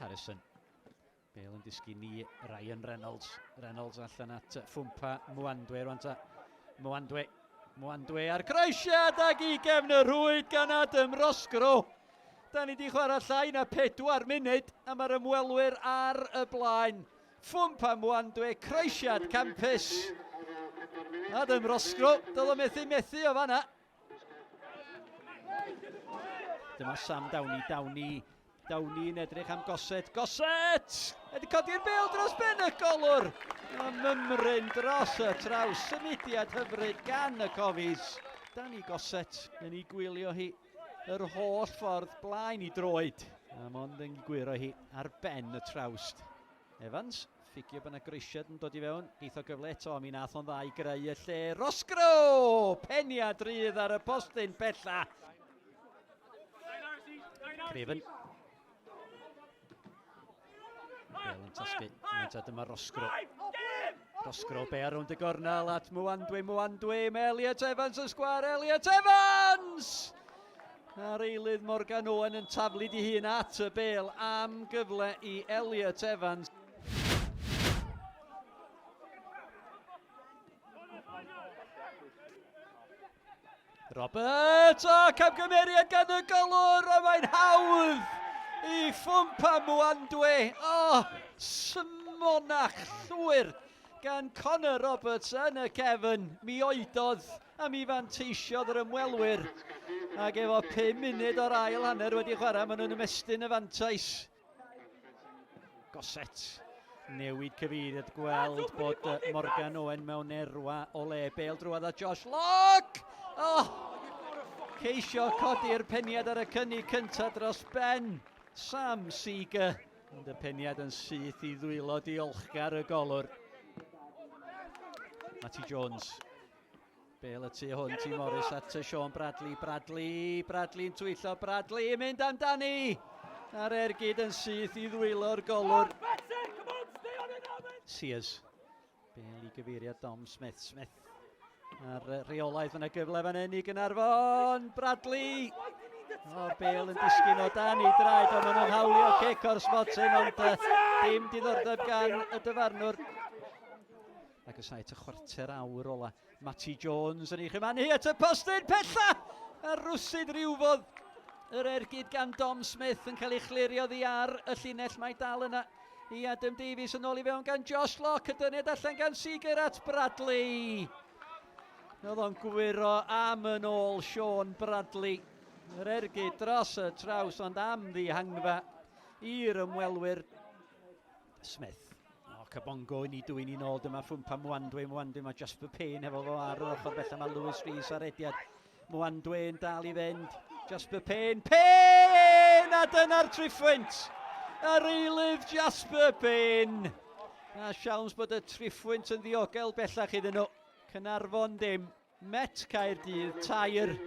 Harrison. Bale yn disgu ni Ryan Reynolds. Reynolds allan at Ffwmpa Mwandwe rwan ta. Mwandwe ar croesiad ag i gefn y rwyd gan Adam Rosgro. Da ni di chwarae llai na 4 munud a mae'r ymwelwyr ar y blaen. Ffwmpa Mwandwe, croesiad campus. Adam Rosgro, dyle methu o fanna. Dyma Sam Downey yn edrych am Goset. Ydy codi'r bêl dros ben y golwr. Mymryn dros y traws. Symudiad hyfryd gan y cofis. Danny Goset yn ei gwylio hi yr holl ffordd blaen i droed. A mond yn gwiro hi ar ben y trawst. Evans, ffigio bod yna greisiad yn dod i fewn. Geith o gyfle eto, mi nath o'n dda i greu y lle. Rosgro! Peniad rydd ar y postyn bella. Craven. Bale yn tasgu, dyma Rosgro. Rosgro be ar rownd y gornel at Mwandwe, mae Elliot Evans yn sgwar, Elliot Evans! Ar eilydd Morgan Owen yn taflu di hun at y Bale am gyfle i Elliot Evans. Robert, camgymeriad gan y golwr, a mae'n hawdd i Ffwmpa Mwandwe. Smonach llwyr gan Conor Roberts yn y cefn. Mi oedodd a mi fanteisiodd yr ymwelwyr. Ac efo 5 munud o'r ail hanner wedi chwarae, maen nhw'n ymestyn y fantais. Goset. Newid cyfeiriad gweld bod Morgan Owen mewn erwa o le. Bale drwad a Josh Locke. Ceisio codi'r peniad ar y cynnig cyntaf dros ben Sam Seager. Ond y peniad yn syth i ddwylo diolchgar y golwr. Matty Jones. Bale y tu hwnt i Morris at Sean Bradley. Bradley yn twyllo. Bradley yn mynd amdani. A'r ergyd yn syth i ddwylo'r golwr. Sears. Bale i gyfeiriad Dom Smith. A'r reolaeth yn y gyfle fan hyn i Gaernarfon. Bradley. Bale yn disgyn o dan i draed, ond maen nhw'n hawlio cic o'r smotin, ond dim diddordeb gan y dyfarnwr. Ac ys et y chwarter awr ola. Matty Jones yn ei chymannu at y postyn pella. A rwsyd rywfodd. Yr ergyd gan Dom Smith yn cael ei chlirio ddi ar y llinell mae dal yna. I Adam Davies yn ôl i fewn gan Josh Locke. Y dyniad allan gan Seager at Bradley. Oedd o'n gwiro am yn ôl Sean Bradley. Yr ergyd dros y traws, ond am ddihangfa i'r ymwelwyr. Smith. Cabongo yn ei dwy'n i'n ôl, dyma Ffwmpa Mwandwe, mae Jasper Payne efo fo ar yr ochr bella, mae Lewis Rhys ar ediad. Mwandwe yn dal i fynd. Jasper Payne, a dyna'r triffwynt. Ar eilydd Jasper Payne. A siawns bod y triffwynt yn ddiogel bellach iddyn nhw. Caernarfon dim, Met Caerdydd, tair.